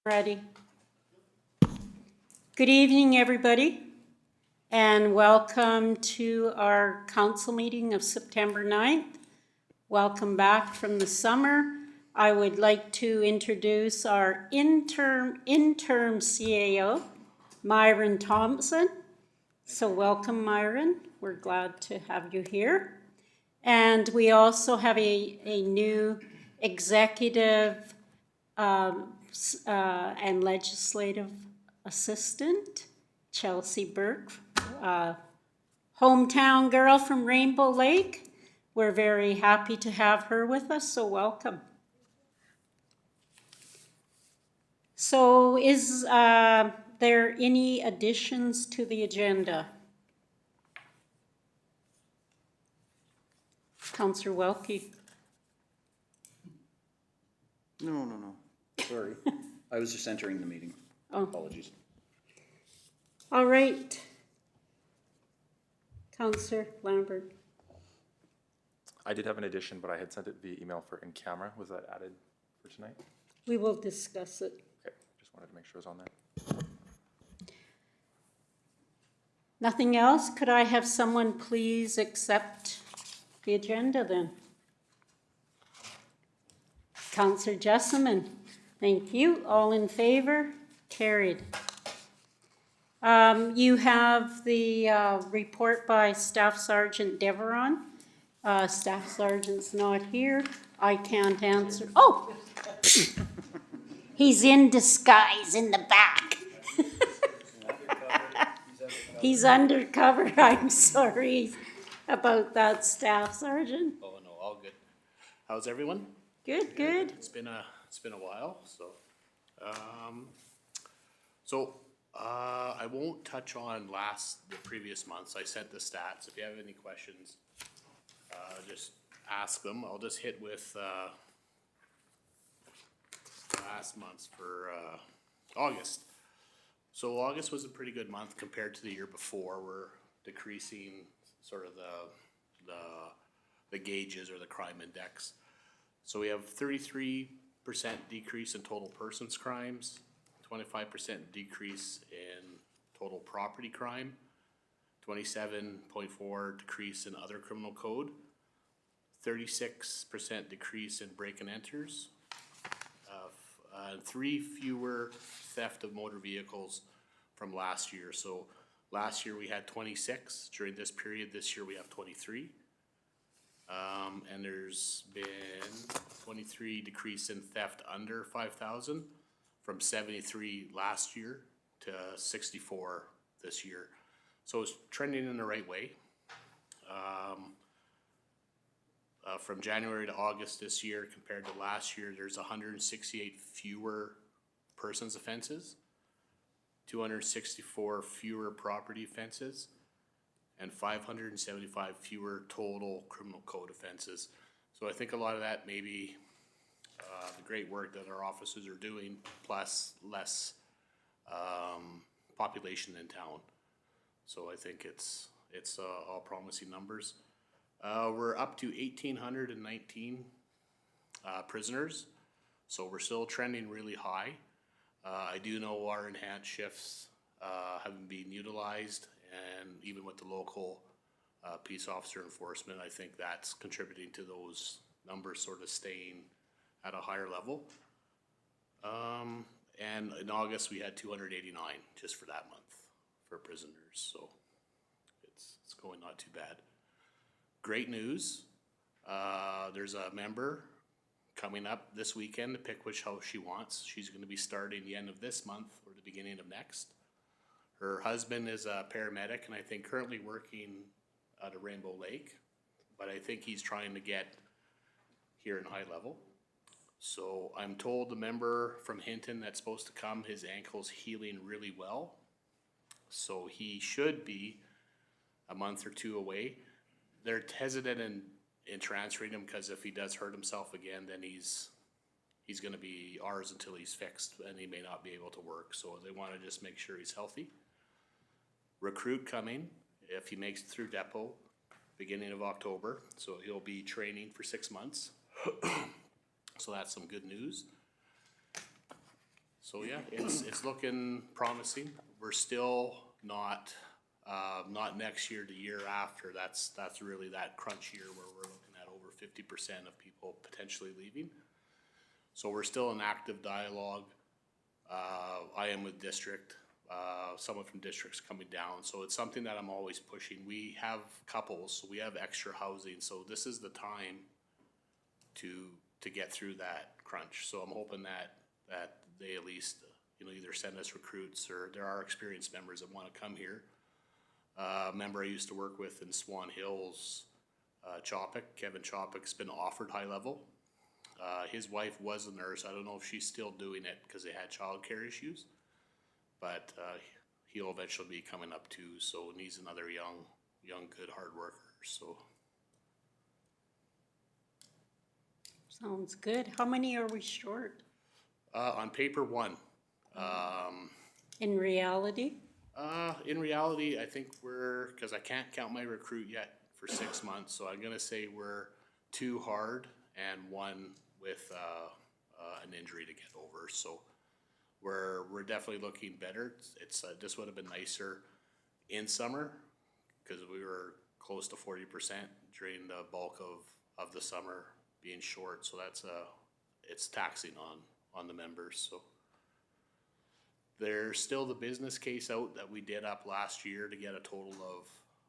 Ready. Good evening, everybody, and welcome to our council meeting of September 9th. Welcome back from the summer. I would like to introduce our interim CAO, Myron Thompson. So welcome, Myron. We're glad to have you here. And we also have a new executive and legislative assistant, Chelsea Burke, hometown girl from Rainbow Lake. We're very happy to have her with us, so welcome. So is there any additions to the agenda? Councillor Welke. No. Sorry. I was just entering the meeting. Oh. Apologies. All right. Councillor Lambert. I did have an addition, but I had sent it via email for in camera. Was that added for tonight? We will discuss it. Okay, just wanted to make sure it was on there. Nothing else? Could I have someone please accept the agenda then? Councillor Jessamine, thank you. All in favor? Carried. You have the report by Staff Sergeant Deveron. Staff Sergeant's not here. I can't answer. Oh! He's in disguise in the back. He's undercover. I'm sorry about that, Staff Sergeant. Oh no, all good. How's everyone? Good, good. It's been a while, so I won't touch on the previous months. I sent the stats. If you have any questions, just ask them. I'll just hit with last month's for August. So August was a pretty good month compared to the year before. We're decreasing sort of the gauges or the crime index. So we have 33% decrease in total persons crimes, 25% decrease in total property crime, 27.4% decrease in other criminal code, 36% decrease in break and enters, 3 fewer theft of motor vehicles from last year. So last year we had 26. During this period, this year we have 23. And there's been 23 decrease in theft under 5,000 from 73 last year to 64 this year. So it's trending in the right way. From January to August this year compared to last year, there's 168 fewer persons offenses, 264 fewer property offenses, and 575 fewer total criminal code offenses. So I think a lot of that may be the great work that our officers are doing, plus less population in town. So I think it's all promising numbers. We're up to 1,819 prisoners, so we're still trending really high. I do know our enhanced shifts haven't been utilized, and even with the local peace officer enforcement, I think that's contributing to those numbers sort of staying at a higher level. And in August, we had 289 just for that month for prisoners, so it's going not too bad. Great news, there's a member coming up this weekend to pick which house she wants. She's going to be starting the end of this month or the beginning of next. Her husband is a paramedic and I think currently working at a Rainbow Lake, but I think he's trying to get here in High Level. So I'm told the member from Hinton that's supposed to come, his ankle's healing really well. So he should be a month or 2 away. They're hesitant in transferring him because if he does hurt himself again, then he's going to be ours until he's fixed and he may not be able to work. So they want to just make sure he's healthy. Recruit coming, if he makes it through depot, beginning of October. So he'll be training for 6 months. So that's some good news. So yeah, it's looking promising. We're still not, not next year, the year after. That's really that crunch year where we're looking at over 50% of people potentially leaving. So we're still in active dialogue. I am with district, someone from district's coming down, so it's something that I'm always pushing. We have couples, so we have extra housing, so this is the time to get through that crunch. So I'm hoping that they at least, you know, either send us recruits, or there are experienced members that wanna come here. A member I used to work with in Swan Hills, Chopik, Kevin Chopik's been offered high level. His wife was a nurse. I don't know if she's still doing it because they had childcare issues, but he'll eventually be coming up too. So, and he's another young, good, hard worker. So, Sounds good. How many are we short on paper, one. in reality? In reality, I think because I can't count my recruit yet for 6 months, so I'm gonna say we're 2 hard and 1 with an injury to get over. So we're definitely looking better. It's this would have been nicer in summer because we were close to 40% during the bulk of the summer being short. So it's taxing on the members. So there's still the business case out that we did up last year to get a total of,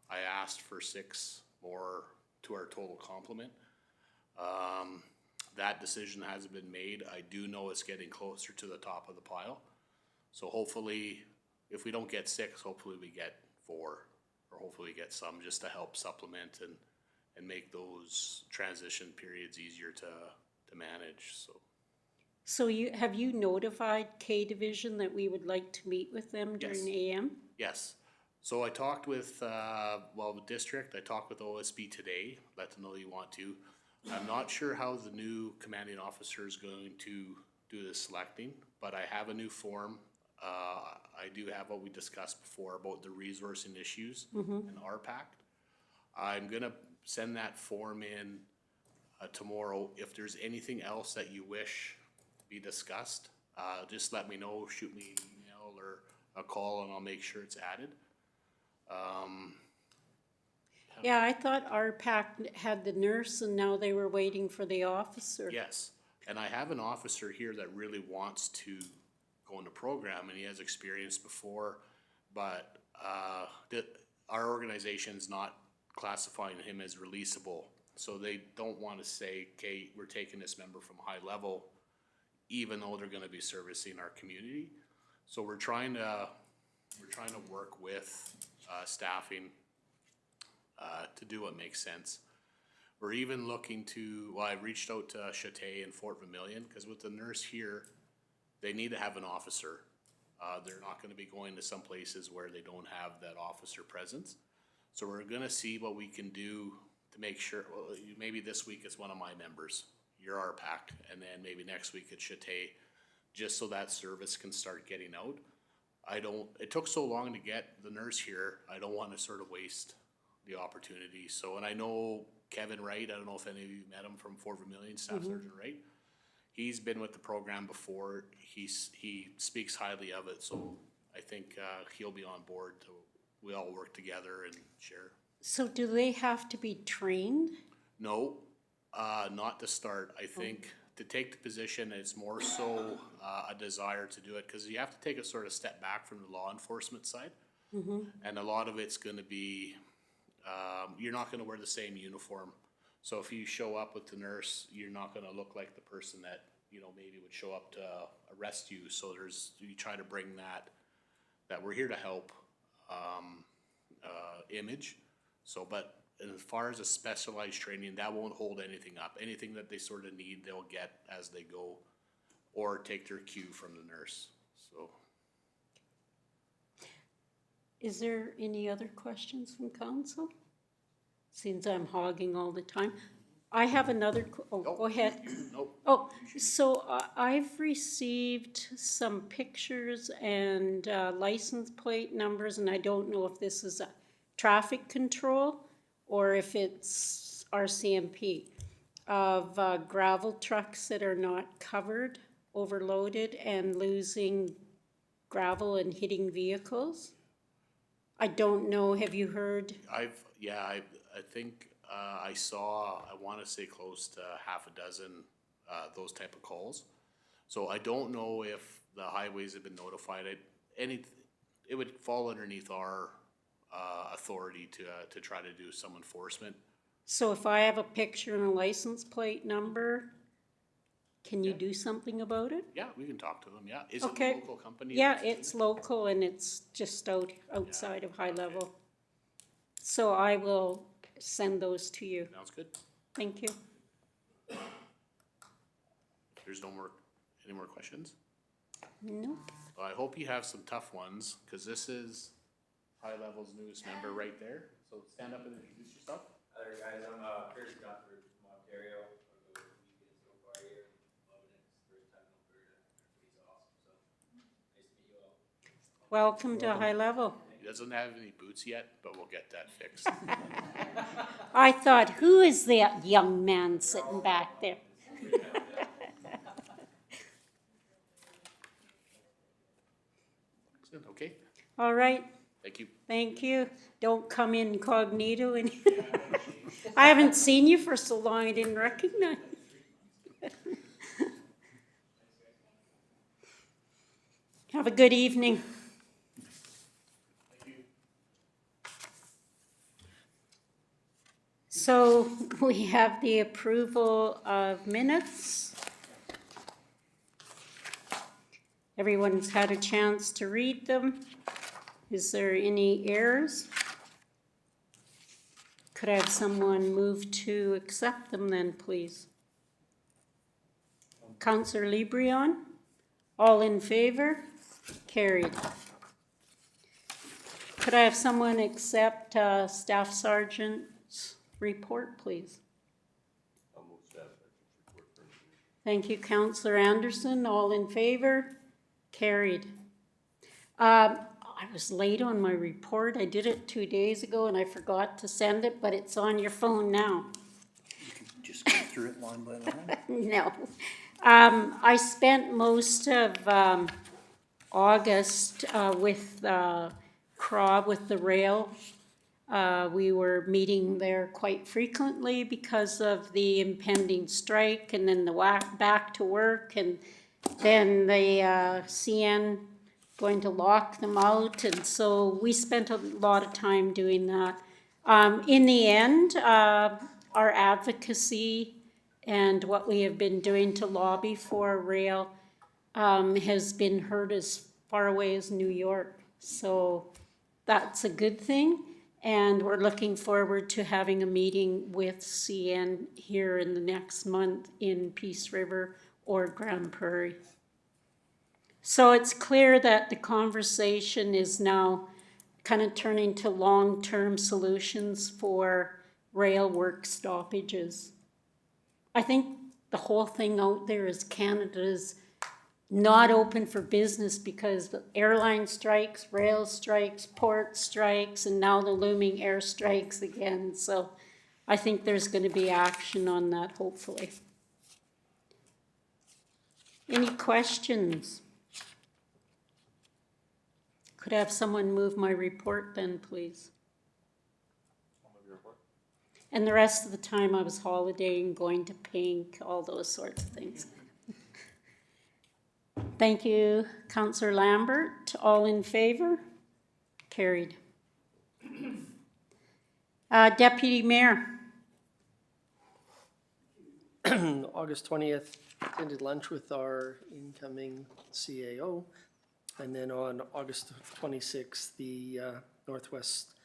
I asked for 6 more to our total complement. That decision hasn't been made. I do know it's getting closer to the top of the pile. So hopefully, if we don't get 6, hopefully we get 4, or hopefully we get some just to help supplement and make those transition periods easier to manage, so. So have you notified K Division that we would like to meet with them during AM? Yes, so I talked with, the district, I talked with OSB today, let them know you want to. I'm not sure how the new commanding officer is going to do the selecting, but I have a new form. I do have what we discussed before about the resourcing issues and RPAC. I'm gonna send that form in tomorrow. If there's anything else that you wish be discussed, just let me know, shoot me an email or a call, and I'll make sure it's added. Yeah, I thought RPAC had the nurse and now they were waiting for the officer. Yes, and I have an officer here that really wants to go into program, and he has experience before, but our organization's not classifying him as releasable, so they don't want to say, okay, we're taking this member from high level, even though they're gonna be servicing our community. So we're trying to work with staffing to do what makes sense. We're even looking to, I reached out to Chate and Fort Vermilion, because with the nurse here, they need to have an officer. They're not gonna be going to some places where they don't have that officer presence. So we're gonna see what we can do to make sure, well, maybe this week it's one of my members, you're RPAC, and then maybe next week it's Chate, just so that service can start getting out. It took so long to get the nurse here, I don't wanna sort of waste the opportunity. So, and I know Kevin Wright, I don't know if any of you met him from Fort Vermilion, Staff Sergeant Wright. He's been with the program before, he speaks highly of it, so I think he'll be on board to, we all work together and share. So do they have to be trained? No, not to start. I think to take the position, it's more so a desire to do it, because you have to take a sort of step back from the law enforcement side. And a lot of it's gonna be, you're not gonna wear the same uniform. So if you show up with the nurse, you're not gonna look like the person that, you know, maybe would show up to arrest you. So you try to bring that we're here to help, image. So, but as far as a specialized training, that won't hold anything up. Anything that they sort of need, they'll get as they go, or take their cue from the nurse, so. Is there any other questions from council? Since I'm hogging all the time. I have another, go ahead. Nope. Oh, so I've received some pictures and license plate numbers, and I don't know if this is a traffic control or if it's RCMP, of gravel trucks that are not covered overloaded and losing gravel and hitting vehicles. I don't know, have you heard? I think, I saw, I wanna say close to half a dozen, those type of calls. So I don't know if the highways have been notified, it would fall underneath our, authority to try to do some enforcement. So if I have a picture and a license plate number, can you do something about it? Yeah, we can talk to them, yeah. Is it a Okay. local company? Yeah, that's doing it's it? local and it's just outside of High Level. So I will send those to you. Sounds good. Thank you. There's any more questions? Nope. Well, I hope you have some tough ones, cause this is High Level's newest member right there. So stand up and introduce yourself. Hi there, guys. I'm Chris Guthrie from Ontario. I've been with the weekend so far here. Loving it. It's the first time in Alberta. Everybody's awesome. So nice to meet you all. Welcome to High Level. He doesn't have any boots yet, but we'll get that fixed. I thought, who is that young man sitting back there? Okay, All right, thank you. thank you. Don't come incognito and I haven't seen you for so long, I didn't recognize. Have a good evening. So we have the approval of minutes. Everyone's had a chance to read them. Is there any errors? Could I have someone move to accept them then, please? Counselor Librion, all in favor? Carried. Could I have someone accept Staff Sergeant's report, please? Thank you, Counselor Anderson, all in favor? Carried. I was late on my report. I did it 2 days ago and I forgot to send it, but it's on your phone now. Just go through it line by line. No. I spent most of August with CROB, with the rail. We were meeting there quite frequently because of the impending strike and then the back to work and then the CN going to lock them out. And so we spent a lot of time doing that. In the end, our advocacy and what we have been doing to lobby for rail has been heard as far away as New York. So that's a good thing. And we're looking forward to having a meeting with CN here in the next month in Peace River or Grand Prairie. So it's clear that the conversation is now kind of turning to long-term solutions for rail work stoppages. I think the whole thing out there is Canada's not open for business because the airline strikes, rail strikes, port strikes, and now the looming air strikes again. So I think there's going to be action on that, hopefully. Any questions? Could I have someone move my report then, please? And the rest of the time I was holidaying, going to Pink, all those sorts of things. Thank you, Councillor Lambert. All in favor? Carried. Deputy Mayor. August 20th, attended lunch with our incoming CAO. And then on August 26th, the Northwest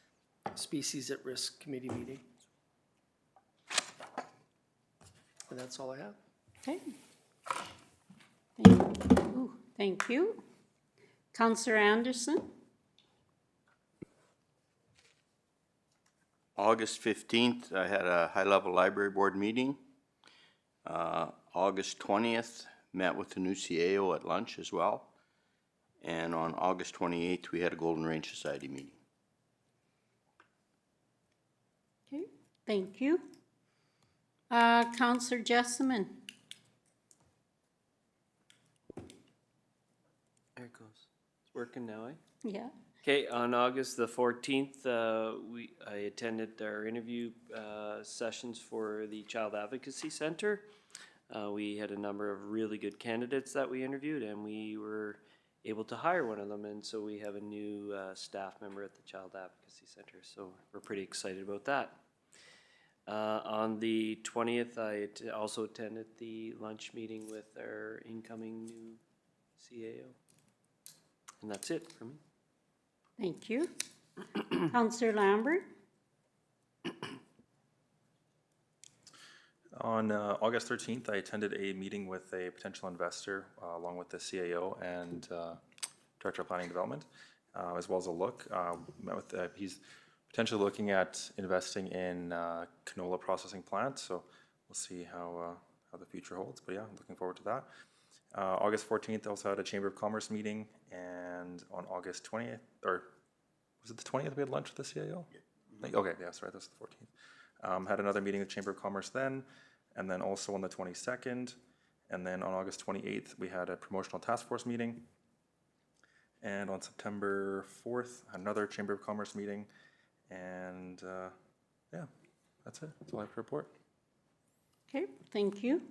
Species at Risk Committee meeting. And that's all I have. Okay. Thank you. Councillor Anderson. August 15th, I had a high-level library board meeting. August 20th, met with the new CAO at lunch as well. And on August 28th, we had a Golden Range Society meeting. Okay, thank you. Councillor Jessamine. Working now, eh? Yeah. Okay, on August the 14th, I attended our interview sessions for the Child Advocacy Center. We had a number of really good candidates that we interviewed, and we were able to hire one of them, and so we have a new staff member at the Child Advocacy Center, so we're pretty excited about that. On the 20th, also attended the lunch meeting with our incoming new CAO. And that's it for me. Thank you. Counselor Lambert? On August 13th, I attended a meeting with a potential investor along with the CAO and Director of Planning and Development, as well as a look. Met with, he's potentially looking at investing in canola processing plant, so we'll see how the future holds. But yeah, I'm looking forward to that. August 14th, I also had a Chamber of Commerce meeting, and on August 20th, or was it the 20th we had lunch with the CAO? Yeah. Okay, yeah, sorry, that's the 14th. Had another meeting with Chamber of Commerce then, and then also on the 22nd, and then on August 28th, we had a promotional task force meeting. And on September 4th, another Chamber of Commerce meeting, and yeah, that's it. That's all I have to report. Okay, thank you.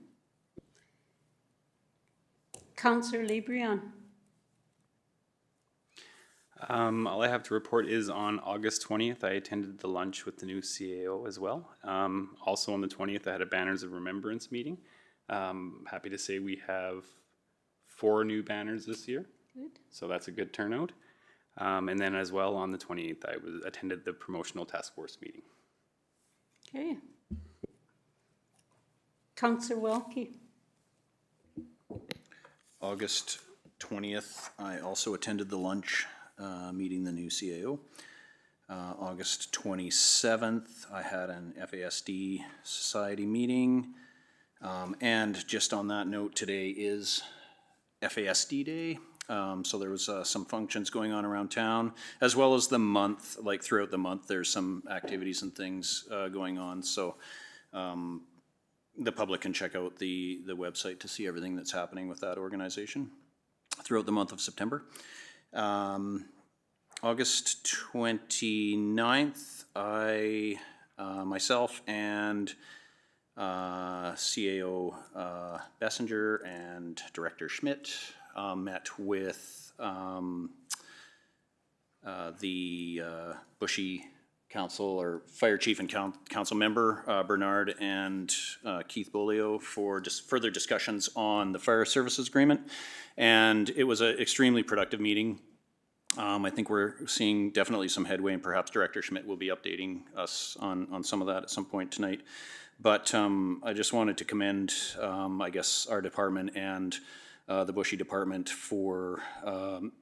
Counselor LeBrun? All I have to report is on August 20th, I attended the lunch with the new CAO as well. Also on the 20th, I had a Banners of Remembrance meeting. Happy to say we have 4 new banners this year. Good. So that's a good turnout. And then as well on the 28th, I attended the promotional task force meeting. Okay. Counselor Wilkie? August 20th, I also attended the lunch, meeting the new CAO. August 27th, I had an FASD Society meeting. And just on that note, today is FASD Day. So there was some functions going on around town, as well as the month, like throughout the month, there's some activities and things going on. So the public can check out the website to see everything that's happening with that organization throughout the month of September. August 29th, I myself and CAO Bessinger and Director Schmidt met with the Bushy Council or Fire Chief and Council Member Bernard and Keith Bolio for just further discussions on the Fire Services Agreement. And it was an extremely productive meeting. I think we're seeing definitely some headway, and perhaps Director Schmidt will be updating us on some of that at some point tonight. But I just wanted to commend, I guess, our department and the Bushy Department for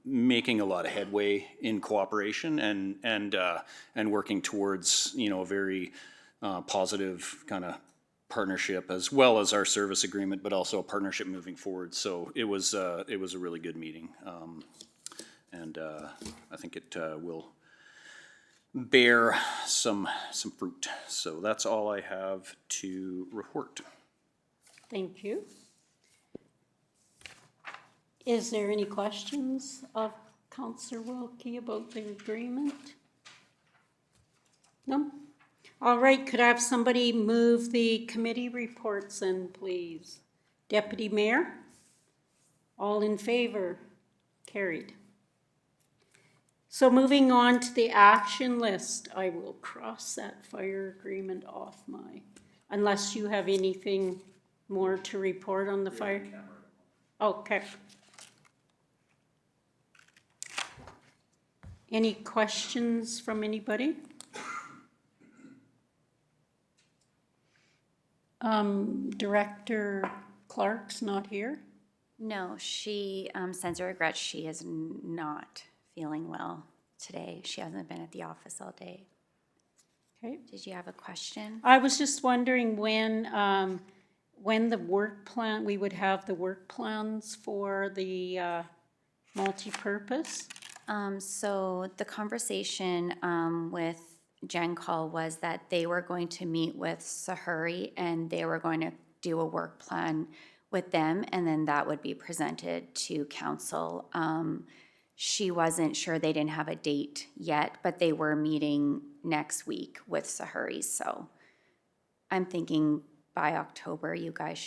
making a lot of headway in cooperation and working towards, you know, a very positive kind of partnership, as well as our service agreement, but also a partnership moving forward. So it was a really good meeting, and I think it will bear some fruit. So that's all I have to report. Thank you. Is there any questions of Councillor Wilkie about the agreement? No? All right, could I have somebody move the committee reports in, please? Deputy Mayor? All in favor? Carried. So moving on to the action list, I will cross that fire agreement off my, unless you have anything more to report on the fire? Okay. Any questions from anybody? Director Clark's not here? No, she sends her regrets. She is not feeling well today. She hasn't been at the office all day. Okay. Did you have a question? I was just wondering when the work plan, we would have the work plans for the multi-purpose? So the conversation with Jen Call was that they were going to meet with Sahuri and they were going to do a work plan with them, and then that would be presented to council she wasn't sure, they didn't have a date yet, but they were meeting next week with Sahuri, so I'm thinking by October, you guys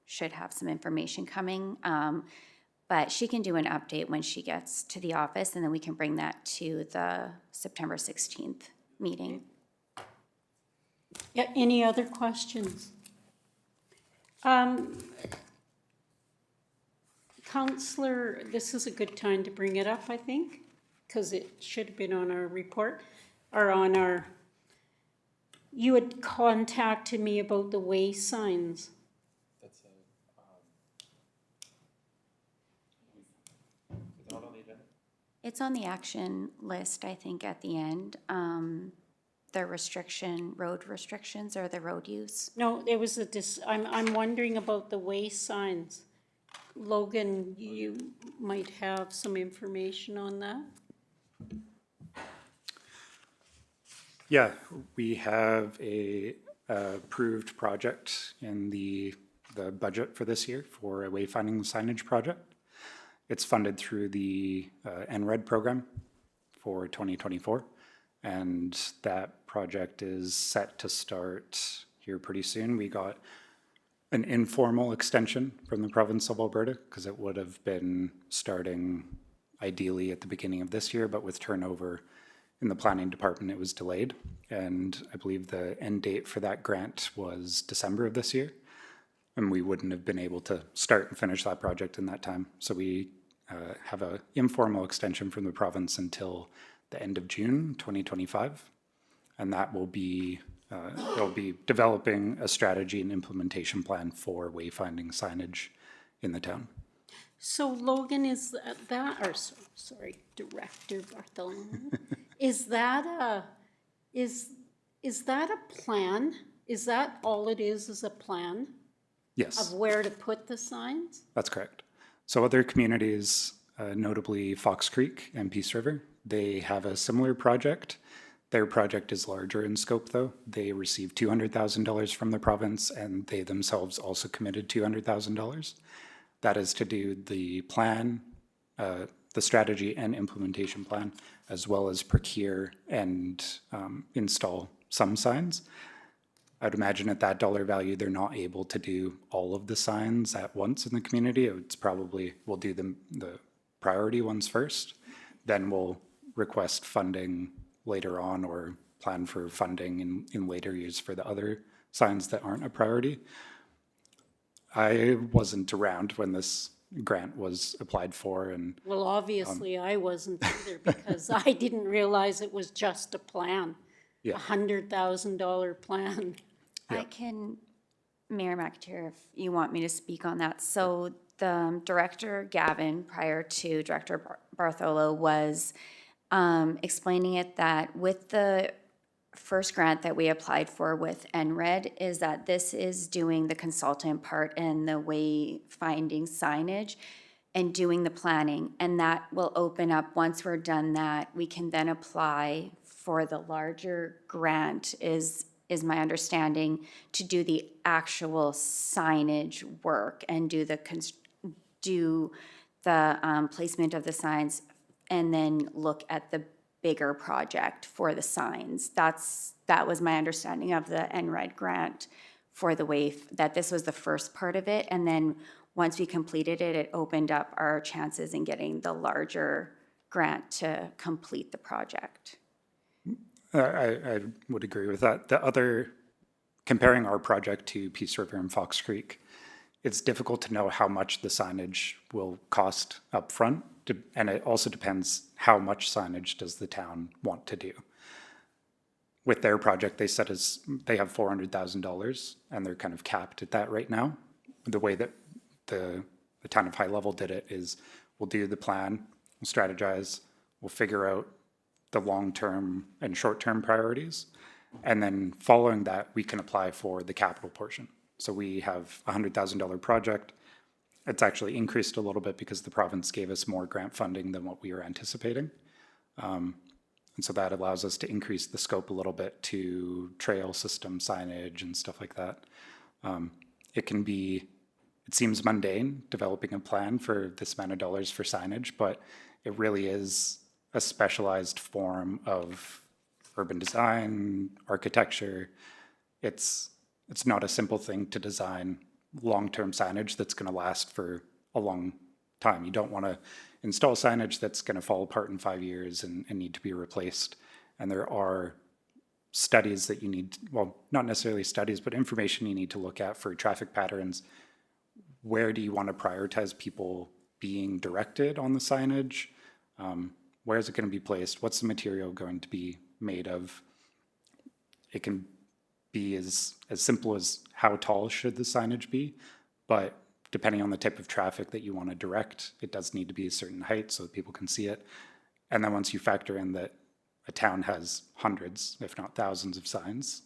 should have some information coming. But she can do an update when she gets to the office, and then we can bring that to the September 16th meeting. Yeah, any other questions? Counselor, this is a good time to bring it up, I think, because it should have been on our report, or on our, you had contacted me about the way signs. That's is it not on the agenda? It's on the action list, I think, at the end. The road restrictions or the road use. No, there was I'm wondering about the way signs. Logan, you might have some information on that? Yeah, we have a approved project in the budget for this year for a wayfinding signage project. It's funded through the NRED program for 2024, and that project is set to start here pretty soon. We got an informal extension from the province of Alberta because it would have been starting ideally at the beginning of this year, but with turnover in the planning department, it was delayed. And I believe the end date for that grant was December of this year. And we wouldn't have been able to start and finish that project in that time. So we have an informal extension from the province until the end of June 2025. And that will be, they'll be developing a strategy and implementation plan for wayfinding signage in the town. So Logan, is that, or sorry, Director Bartholomew, is that a plan? Is that all it is a plan Yes. of where to put the signs? That's correct. So other communities, notably Fox Creek and Peace River, they have a similar project. Their project is larger in scope, though. They received $200,000 from the province, and they themselves also committed $200,000. That is to do the plan, the strategy and implementation plan, as well as procure and install some signs. I'd imagine at that dollar value, they're not able to do all of the signs at once in the community. It's probably, we'll do the priority ones first, then we'll request funding later on or plan for funding in later years for the other signs that aren't a priority. I wasn't around when this grant was applied for, and Well, obviously I wasn't either because I didn't realize it was just a plan. Yeah. $100,000 plan. I can, Mayor McAteer, if you want me to speak on that. So the Director Gavin, prior to Director Bartholo, was explaining it that with the first grant that we applied for with NRED is that this is doing the consultant part and the wayfinding signage and doing the planning. And that will open up, once we're done that, we can then apply for the larger grant is my understanding, to do the actual signage work and do the placement of the signs and then look at the bigger project for the signs. That was my understanding of the NRED grant for the that this was the first part of it. And then once we completed it, it opened up our chances in getting the larger grant to complete the project. I would agree with that. The other, comparing our project to Peace River and Fox Creek, it's difficult to know how much the signage will cost up front, and it also depends how much signage does the town want to do. With their project, they said they have $400,000, and they're kind of capped at that right now. The way that the town of High Level did it is we'll do the plan, we'll strategize, we'll figure out the long-term and short-term priorities. And then following that, we can apply for the capital portion. So we have a $100,000 project. It's actually increased a little bit because the province gave us more grant funding than what we were anticipating. And so that allows us to increase the scope a little bit to trail system signage and stuff like that. It seems mundane developing a plan for this amount of dollars for signage, but it really is a specialized form of urban design, architecture. It's not a simple thing to design long-term signage that's going to last for a long time. You don't want to install signage that's going to fall apart in 5 years and need to be replaced. And there are studies that you need, well, not necessarily studies, but information you need to look at for traffic patterns. Where do you want to prioritize people being directed on the signage? Where is it going to be placed? What's the material going to be made of? It can be as simple as how tall should the signage be, but depending on the type of traffic that you want to direct, it does need to be a certain height so that people can see it. And then once you factor in that a town has hundreds, if not thousands of signs,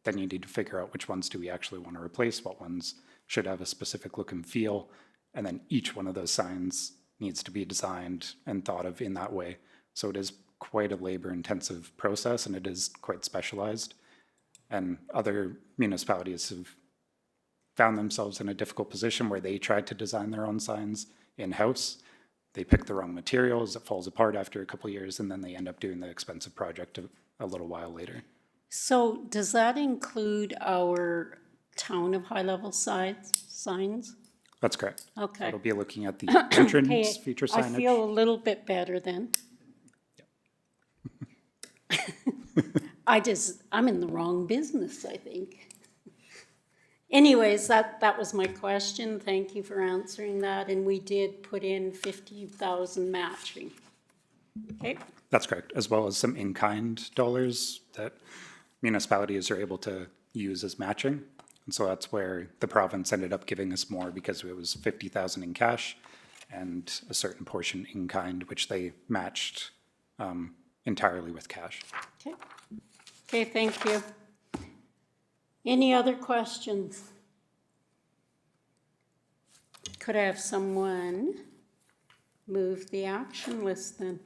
then you need to figure out which ones do we actually want to replace, what ones should have a specific look and feel, and then each one of those signs needs to be designed and thought of in that way. So it is quite a labor-intensive process, and it is quite specialized. And other municipalities have found themselves in a difficult position where they tried to design their own signs in-house. They pick the wrong materials, it falls apart after a couple of years, and then they end up doing the expensive project a little while later. So does that include our town of high-level signs? That's correct. Okay. It'll be looking at the Okay, entrance feature I signage. feel a little bit better then. I'm in the wrong business, I think. Anyways, that was my question. Thank you for answering that. And we did put in 50,000 matching. Okay, That's correct, as well as some in-kind dollars that municipalities are able to use as matching. And so that's where the province ended up giving us more, because it was 50,000 in cash and a certain portion in kind, which they matched entirely with cash. okay. Okay, thank you. Any other questions? Could I have someone move the action list then?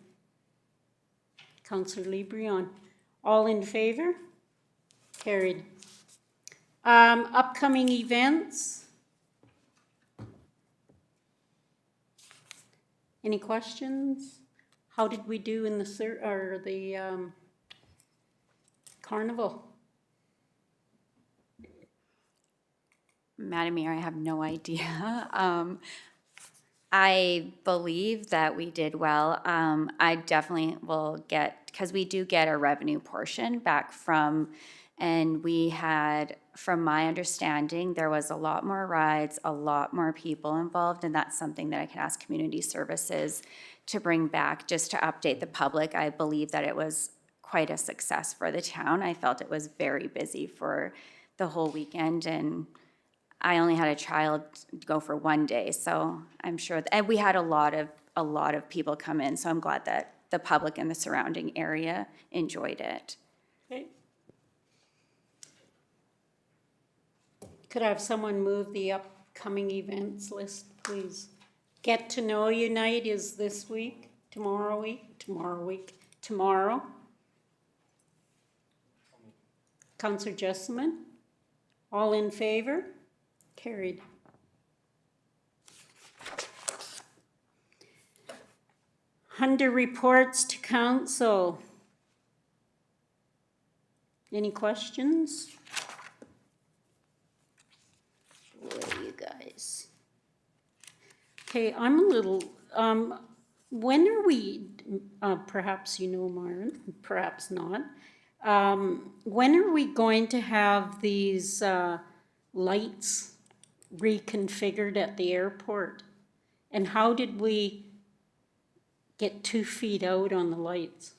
Councillor LeBryon. All in favor? Carried. Upcoming events? Any questions? How did we do in the carnival? Madam Mayor, I have no idea. I believe that we did well. I definitely will get, because we do get a revenue portion back from, and we had, from my understanding, there was a lot more rides, a lot more people involved, and that's something that I can ask community services to bring back, just to update the public. I believe that it was quite a success for the town. I felt it was very busy for the whole weekend, and I only had a child go for one day, so I'm sure, and we had a lot of people come in, so I'm glad that the public in the surrounding area enjoyed it. Okay. Could I have someone move the upcoming events list, please? Get to Know You Night is this week, tomorrow. Councillor Jessamine, all in favor? Carried. Under reports to council. Any questions? What are you guys? Okay, I'm a little, when are we, perhaps you know, Myron, perhaps not. When are we going to have these lights reconfigured at the airport? And how did we get 2 feet out on the lights?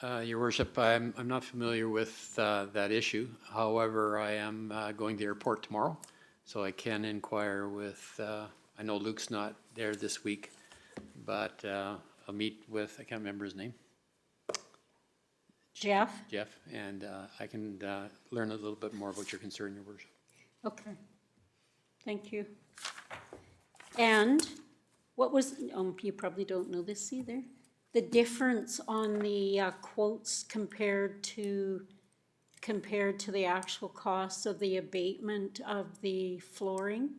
Your worship, I'm not familiar with that issue. However, I am going to the airport tomorrow, so I can inquire with, I know Luke's not there this week, but I'll meet with, I can't remember his name. Jeff? Jeff, and I can learn a little bit more about your concern, your worship. Okay, thank you. And what was, you probably don't know this either, the difference on the quotes compared to the actual cost of the abatement of the flooring?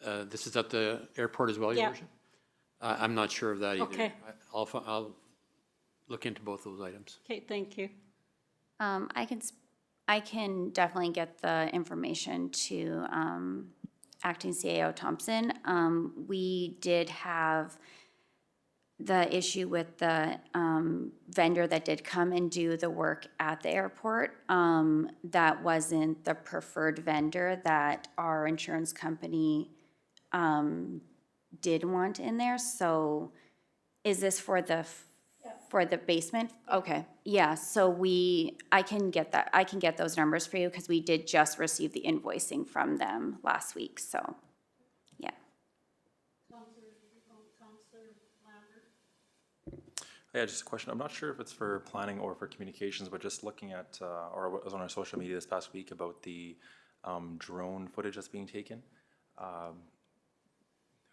This is at the airport as well, Your Yeah. Worship? I'm not sure of that either. Okay. I'll look into both those items. Okay, thank you. I can definitely get the information to Acting CAO Thompson. We did have the issue with the vendor that did come and do the work at the airport. That wasn't the preferred vendor that our insurance company did want in there. So is this for the basement? Okay, yeah, so I can get those numbers for you because we did just receive the invoicing from them last week, so, yeah. Yeah, just a question. I'm not sure if it's for planning or for communications, but just looking at, or I was on our social media this past week about the drone footage that's being taken.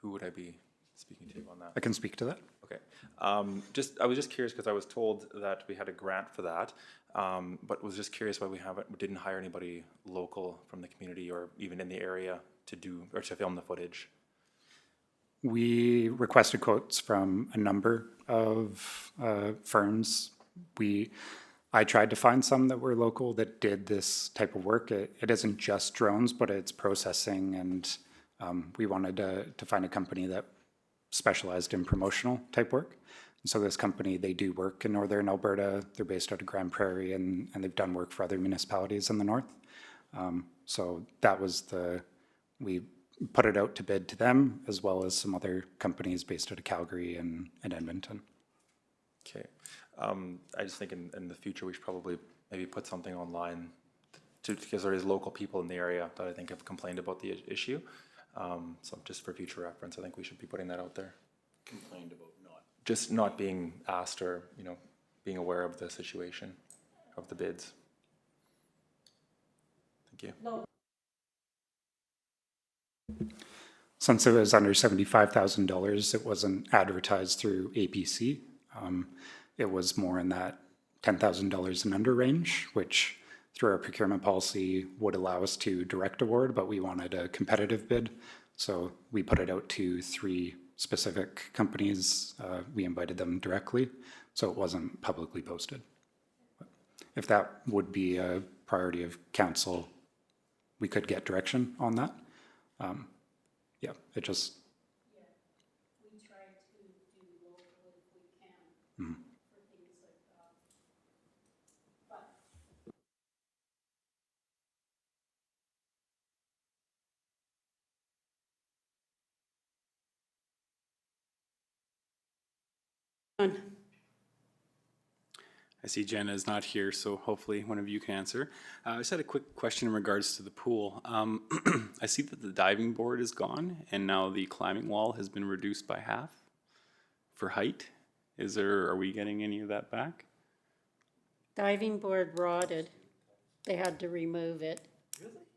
Who would I be speaking to on that? I can speak to that. Okay. I was just curious because I was told that we had a grant for that, but was just curious why we didn't hire anybody local from the community or even in the area to do, or to film the footage. We requested quotes from a number of firms. I tried to find some that were local that did this type of work. It isn't just drones, but it's processing, and we wanted to find a company that specialized in promotional type work. And so this company, they do work in northern Alberta. They're based out of Grand Prairie, and they've done work for other municipalities in the north. So that was we put it out to bid to them, as well as some other companies based out of Calgary and Edmonton. Okay. I just think in the future, we should probably maybe put something online because there is local people in the area that I think have complained about the issue. So just for future reference, I think we should be putting that out there. Complained about not. Just not being asked or, being aware of the situation of the bids. Thank you. Since it was under $75,000, it wasn't advertised through APC. It was more in that $10,000 and under range, which through our procurement policy would allow us to direct award, but we wanted a competitive bid. So we put it out to 3 specific companies. We invited them directly, so it wasn't publicly posted. If that would be a priority of council, we could get direction on that. Yeah, it just. Yeah, we try to do local if we can for things like that. But I see Jenna is not here, so hopefully one of you can answer. I just had a quick question in regards to the pool. I see that the diving board is gone, and now the climbing wall has been reduced by half for height. Are we getting any of that back? diving board rotted. They had to remove it.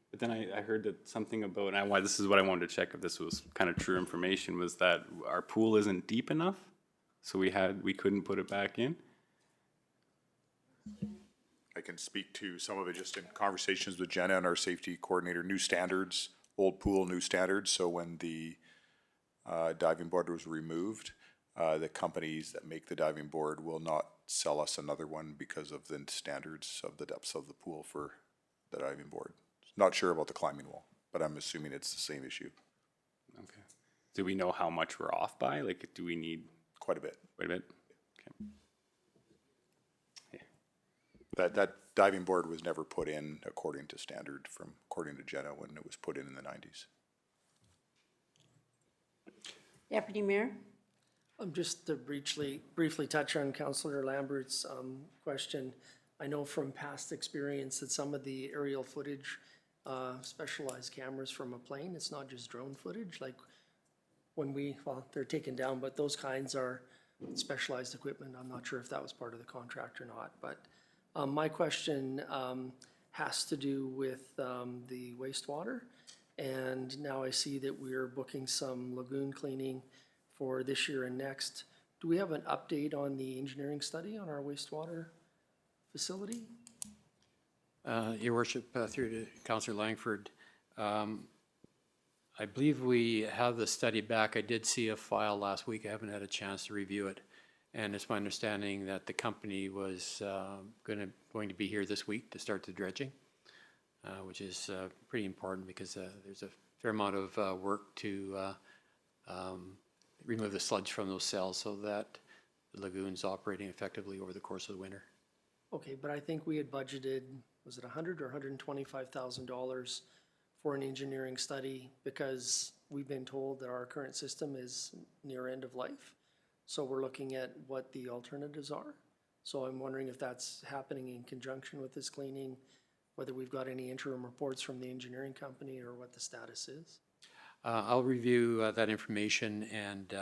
But then I heard that something about, and this is what I wanted to check if this was kind of true information, was that our pool isn't deep enough, so we couldn't put it back in. I can speak to some of it just in conversations with Jenna and our safety coordinator, new standards, old pool, new standards. So when the diving board was removed, the companies that make the diving board will not sell us another one because of the standards of the depths of the pool for the diving board. Not sure about the climbing wall, but I'm assuming it's the same issue. Okay. Do we know how much we're off by? Like, do we need Quite a bit. quite a bit? Okay. That diving board was never put in according to standard according to Jenna when it was put in the 90s. Deputy Mayor? Just to briefly touch on Councillor Lambert's question. I know from past experience that some of the aerial footage, specialized cameras from a plane, it's not just drone footage, like when they're taken down, but those kinds are specialized equipment. I'm not sure if that was part of the contract or not, but my question has to do with the wastewater. And now I see that we're booking some lagoon cleaning for this year and next. Do we have an update on the engineering study on our wastewater facility? Your Worship, through to Councillor Langford, I I believe we have the study back. I did see a file last week. I haven't had a chance to review it. And it's my understanding that the company was going to be here this week to start the dredging, which is pretty important because there's a fair amount of work to remove the sludge from those cells so that the lagoon's operating effectively over the course of the winter. Okay, but I think we had budgeted, was it $100,000 or $125,000 for an engineering study because we've been told that our current system is near end of life. So we're looking at what the alternatives are. So I'm wondering if that's happening in conjunction with this cleaning, whether we've got any interim reports from the engineering company or what the status is. I'll review that information and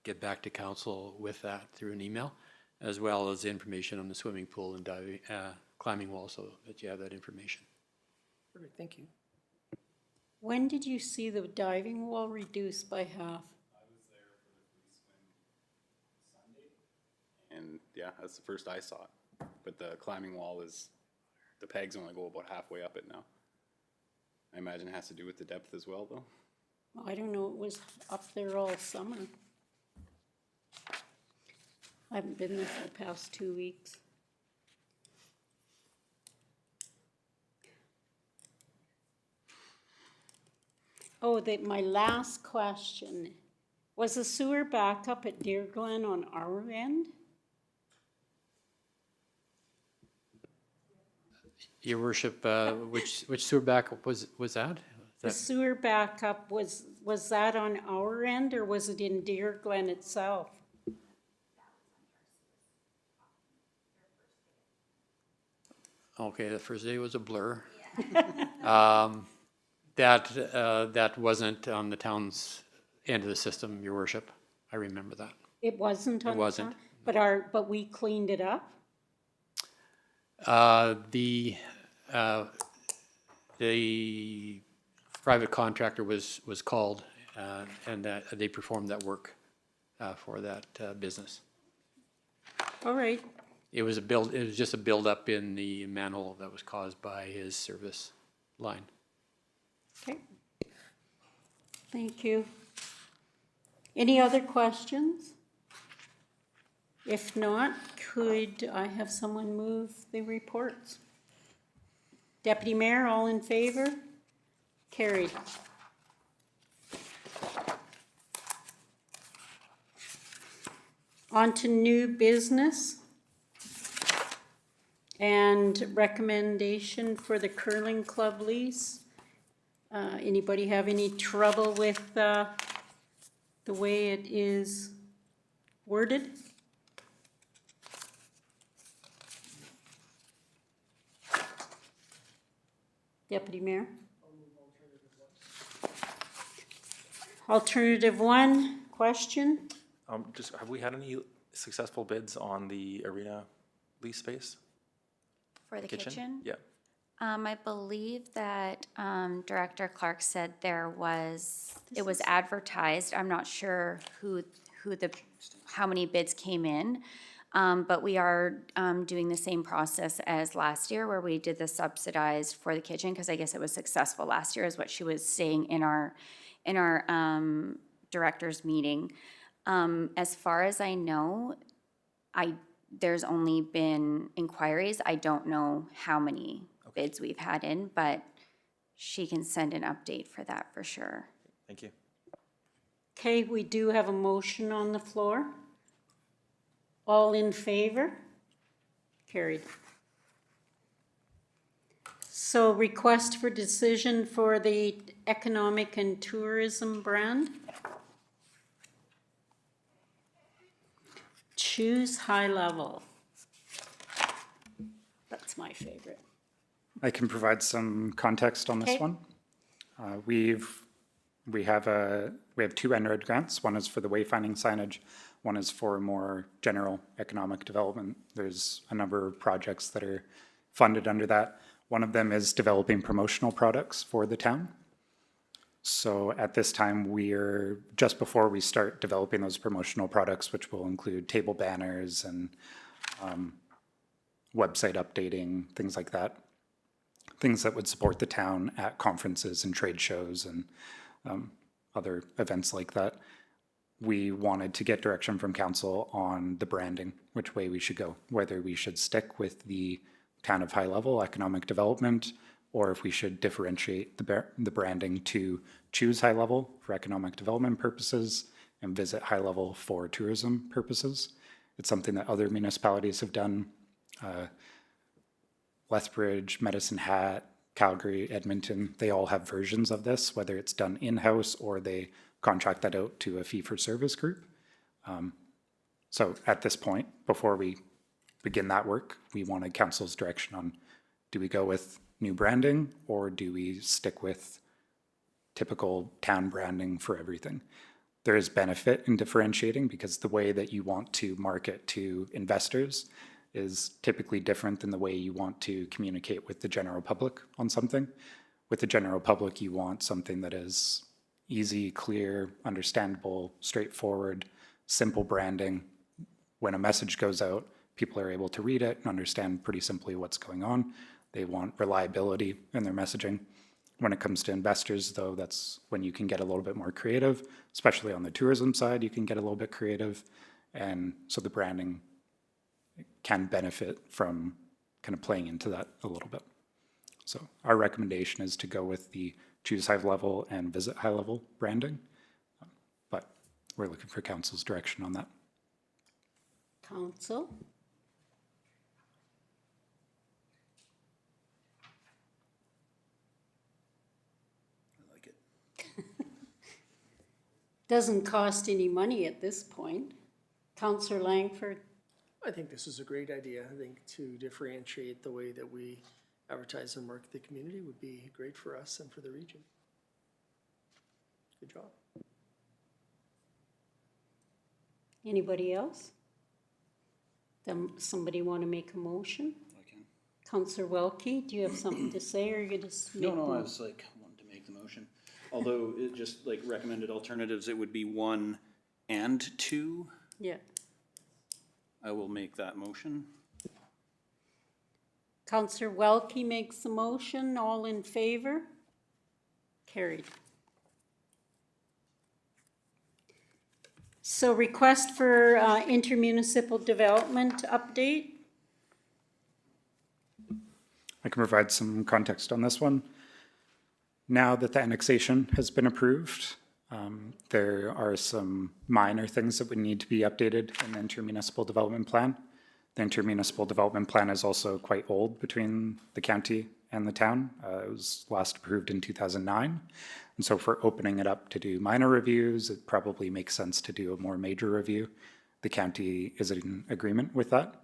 get back to council with that through an email, as well as information on the swimming pool and diving, climbing wall, so that you have that information. Perfect, thank you. When did you see the diving wall reduced by half? And yeah, that's the first I saw it. But the climbing wall is, the pegs only go about halfway up it now. I imagine it has to do with the depth as well, though. I don't know, it was up there all summer. I haven't been there for the past 2 weeks. Oh, my last question. Was the sewer backup at Deer Glen on our end? Your worship, which sewer backup was that? The sewer backup, was that on our end or was it in Deer Glen itself? Okay, the first day was a blur. That wasn't on the town's end of the system, your worship. I remember that. It wasn't on It the wasn't. town? But we cleaned it up? The private contractor was called, and that they performed that work for that business. All right. It was just a buildup in the manhole that was caused by his service line. Okay. Thank you. Any other questions? If not, could I have someone move the reports? Deputy Mayor, all in favor? Carried. On to new business and recommendation for the curling club lease. Anybody have any trouble with the way it is worded? Deputy Mayor? Alternative one, question? Just, have we had any successful bids on the arena lease space? For the kitchen? Yeah. I believe that Director Clark said it was advertised. I'm not sure how many bids came in. But we are doing the same process as last year where we did the subsidized for the kitchen, because I guess it was successful last year is what she was saying in our director's meeting. As far as I know, there's only been inquiries. I don't know how many bids we've had in, but she can send an update for that for sure. Thank you. Okay, we do have a motion on the floor. All in favor? Carried. So request for decision for the economic and tourism brand. Choose high level. That's my favorite. I can provide some context on this Okay. one. We have two NRED grants. One is for the wayfinding signage. One is for more general economic development. There's a number of projects that are funded under that. One of them is developing promotional products for the town. So at this time, we're just before we start developing those promotional products, which will include table banners and website updating, things like that. Things that would support the town at conferences and trade shows and other events like that, we wanted to get direction from council on the branding, which way we should go, whether we should stick with the kind of high-level economic development, or if we should differentiate the branding to choose high-level for economic development purposes and visit high-level for tourism purposes. It's something that other municipalities have done. Lethbridge, Medicine Hat, Calgary, Edmonton, they all have versions of this, whether it's done in-house or they contract that out to a fee-for-service group. So at this point, before we begin that work, we wanted council's direction on, do we go with new branding or do we stick with typical town branding for everything? There is benefit in differentiating because the way that you want to market to investors is typically different than the way you want to communicate with the general public on something. With the general public, you want something that is easy, clear, understandable, straightforward, simple branding. When a message goes out, people are able to read it and understand pretty simply what's going on. They want reliability in their messaging. When it comes to investors, though, that's when you can get a little bit more creative, especially on the tourism side, you can get a little bit creative. And so the branding can benefit from kind of playing into that a little bit. So our recommendation is to go with the choose high level and visit high level branding. But we're looking for council's direction on that. Council? I like it. Doesn't cost any money at this point. Councillor Langford? I think this is a great idea. I think to differentiate the way that we advertise and market the community would be great for us and for the region. Good job. Anybody else? Then somebody want to make a motion? I can. Councillor Welke, do you have something to say, or you just make? No, I was like, wanted to make the motion. Although it just like recommended alternatives, it would be 1 and 2. Yeah. I will make that motion. Councillor Welke makes the motion. All in favor? Carried. So request for intermunicipal development update. I can provide some context on this one. Now that the annexation has been approved, there are some minor things that would need to be updated in the intermunicipal development plan. The intermunicipal development plan is also quite old between the county and the town. It was last approved in 2009. And so for opening it up to do minor reviews, it probably makes sense to do a more major review. The county is in agreement with that.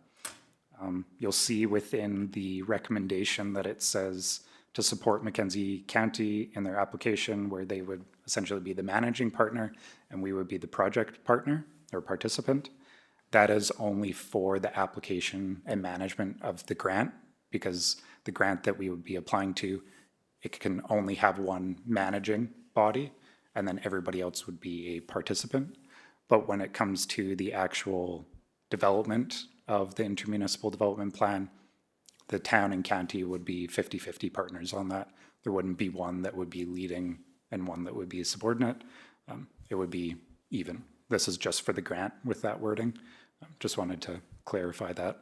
You'll see within the recommendation that it says to support Mackenzie County in their application, where they would essentially be the managing partner and we would be the project partner or participant. That is only for the application and management of the grant, because the grant that we would be applying to, it can only have one managing body and then everybody else would be a participant. But when it comes to the actual development of the intermunicipal development plan, the town and county would be 50-50 partners on that. There wouldn't be one that would be leading and one that would be subordinate. It would be even. This is just for the grant with that wording. Just wanted to clarify that.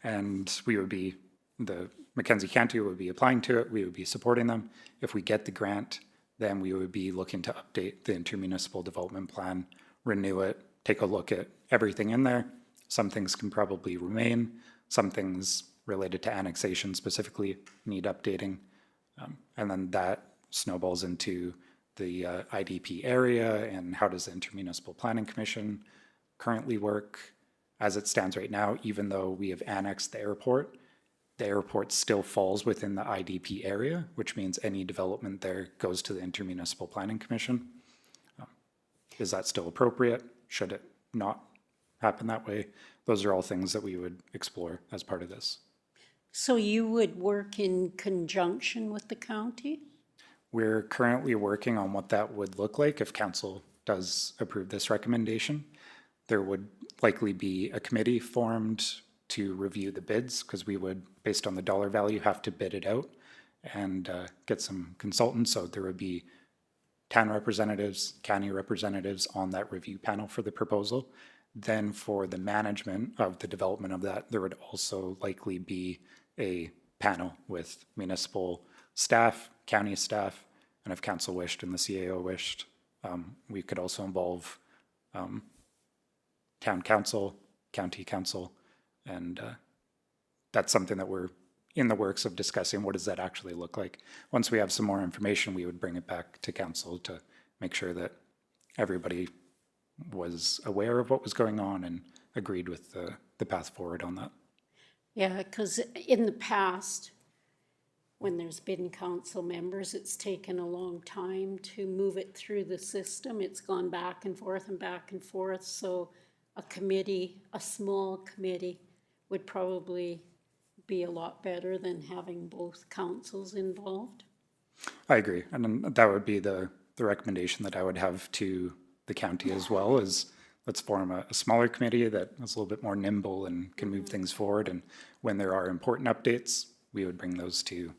And we would be, the Mackenzie County would be applying to it. We would be supporting them. If we get the grant, then we would be looking to update the intermunicipal development plan, renew it, take a look at everything in there. Some things can probably remain. Some things related to annexation specifically need updating. And then that snowballs into the IDP area and how does the Intermunicipal Planning Commission currently work. As it stands right now, even though we have annexed the airport still falls within the IDP area, which means any development there goes to the Intermunicipal Planning Commission. Is that still appropriate? Should it not happen that way? Those are all things that we would explore as part of this. So you would work in conjunction with the county? We're currently working on what that would look like if council does approve this recommendation. There would likely be a committee formed to review the bids, because we would, based on the dollar value, have to bid it out and get some consultants. So there would be town representatives, county representatives on that review panel for the proposal. Then for the management of the development of that, there would also likely be a panel with municipal staff, county staff, and if council wished and the CAO wished, we could also involve town council, county council, and that's something that we're in the works of discussing. What does that actually look like? Once we have some more information, we would bring it back to council to make sure that everybody was aware of what was going on and agreed with the path forward on that. Yeah, because in the past, when there's been council members, it's taken a long time to move it through the system. It's gone back and forth and back and forth. So a committee, a small committee, would probably be a lot better than having both councils involved. I agree. And then that would be the recommendation that I would have to the county as well, is let's form a smaller committee that is a little bit more nimble and can move things forward. And when there are important updates, we would bring those to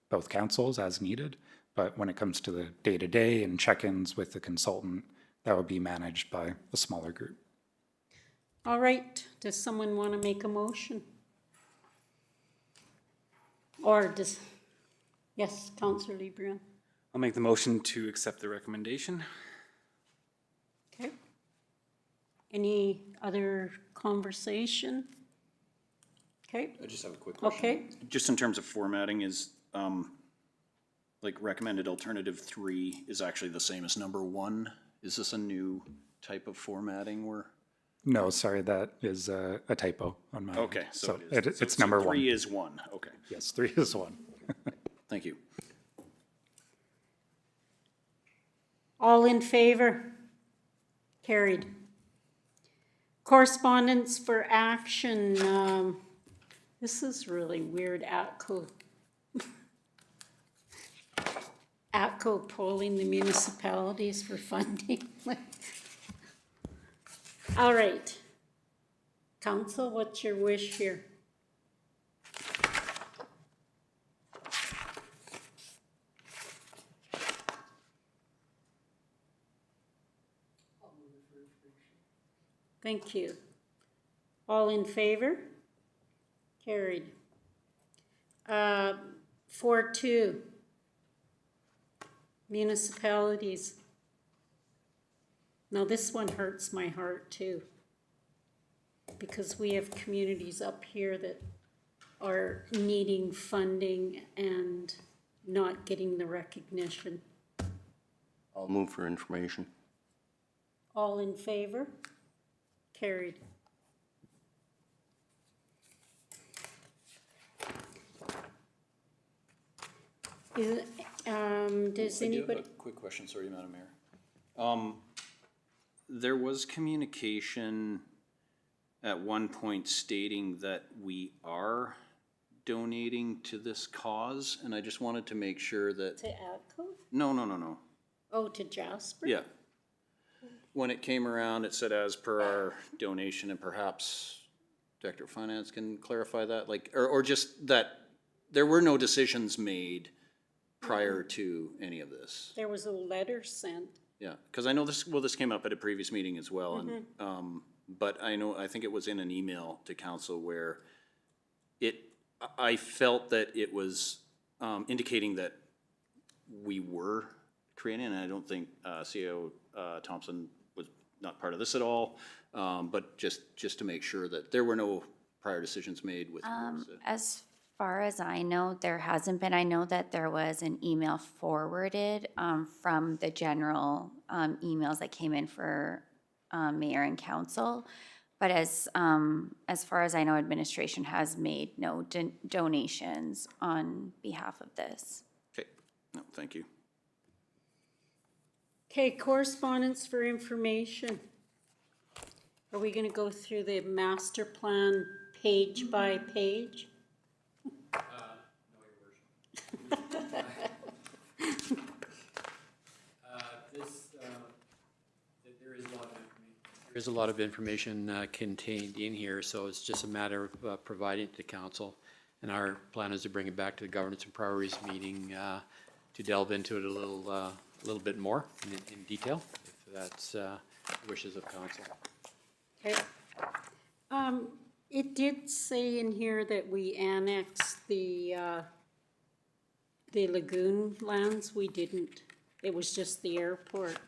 both councils as needed. But when it comes to the day-to-day and check-ins with the consultant, that would be managed by a smaller group. All right, does someone want to make a motion? Or does, yes, Councillor LeBrun. I'll make the motion to accept the recommendation. Okay. Any other conversation? Okay, I just have a quick question. okay. Just in terms of formatting, is, like recommended alternative 3 is actually the same as number 1? Is this a new type of formatting where? No, sorry, that is a typo on my end. Okay, so it is. It's So number 1. 3 is 1, okay. Yes, 3 is 1. Thank you. All in favor? Carried. Correspondence for action, this is really weird, ATCO polling the municipalities for funding. All right. Council, what's your wish here? Thank you. All in favor? Carried. 4.2. Municipalities. Now this one hurts my heart too, because we have communities up here that are needing funding and not getting the recognition. I'll move for information. All in favor? Carried. Is, does I do have anybody? a quick question, sorry, Madam Mayor. There was communication at one point stating that we are donating to this cause, and I just wanted to make sure that, To ATCO? no. Oh, to Jasper? Yeah. When it came around, it said as per our donation, and perhaps Director of Finance can clarify that, like, or just that there were no decisions made prior to any of this. There was a letter sent. Yeah, because I know this came up at a previous meeting as well, and, but I think it was in an email to council where I felt that it was, indicating that we were creating, and I don't think, CEO, Thompson was not part of this at all, but just to make sure that there were no prior decisions made with. As far as I know, there hasn't been. I know that there was an email forwarded from the general emails that came in for mayor and council. But as far as I know, administration has made no donations on behalf of this. Okay, no, thank you. Okay, correspondence for information. Are we gonna go through the master plan page by page? There's a lot of information contained in here, so it's just a matter of providing it to council. And our plan is to bring it back to the governance and priorities meeting delve into it a little bit more in detail, if that's wishes of council. Okay. It did say in here that we annexed the lagoon lands. We didn't. It was just the airport.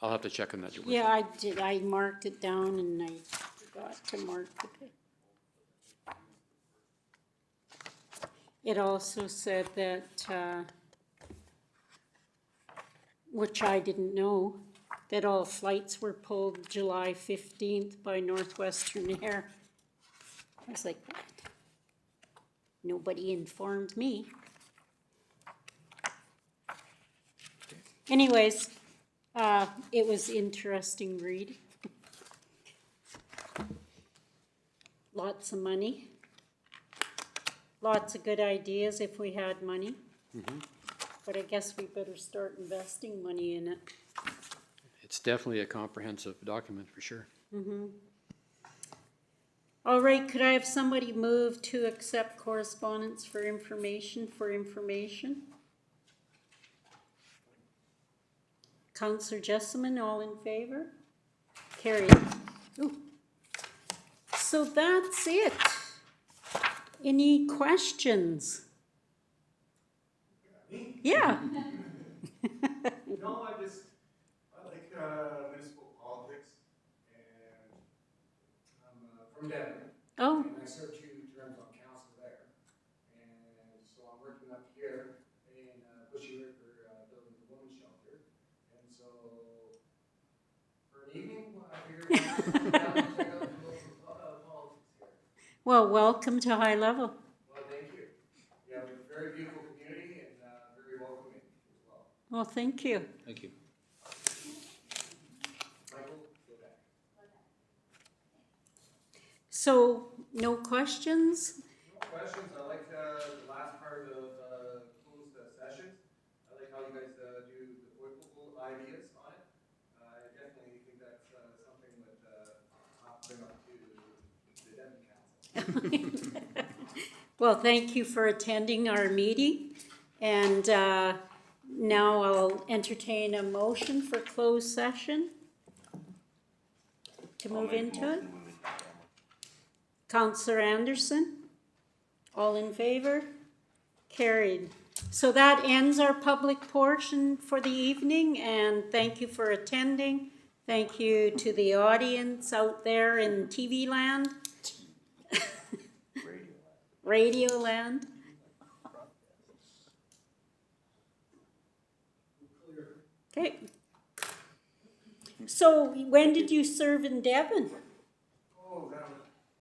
I'll have to check on that, Your Worship. Yeah, I did. I marked it down and I forgot to mark it. It also said that, which I didn't know, that all flights were pulled July 15th by Northwestern Air. I was like, what? Nobody informed me. Anyways, it was interesting read. Lots of money. Lots of good ideas if we had money. But I guess we better start investing money in it. It's definitely a comprehensive document, for sure. All right, could I have somebody move to accept correspondence for information? Counselor Jessamine, all in favor? Carried. Ooh. So that's it. Any questions? Yeah. No, I like municipal politics, and I'm from Denver. Oh, And I served 2 terms on council there. And so I'm working up here in Bushy River, building the women's shelter. And so for an evening, I figured I'd check out the local politics here. well, welcome to High Level. Well, thank you. You have a very beautiful community and very welcoming as well. Well, thank you. Thank you. Michael, go back. So, no questions? No questions. I like the last part of closed sessions. I like how you guys do the political ideas on it. I definitely think that's something that I'll bring up to the Denver Council. Well, thank you for attending our meeting. And now I'll entertain a motion for closed session to move into it. Counselor Anderson, all in favor? Carried. So that ends our public portion for the evening, and thank you for attending. Thank you to the audience out there in TV land. Radio land. Okay. So when did you serve in Devon?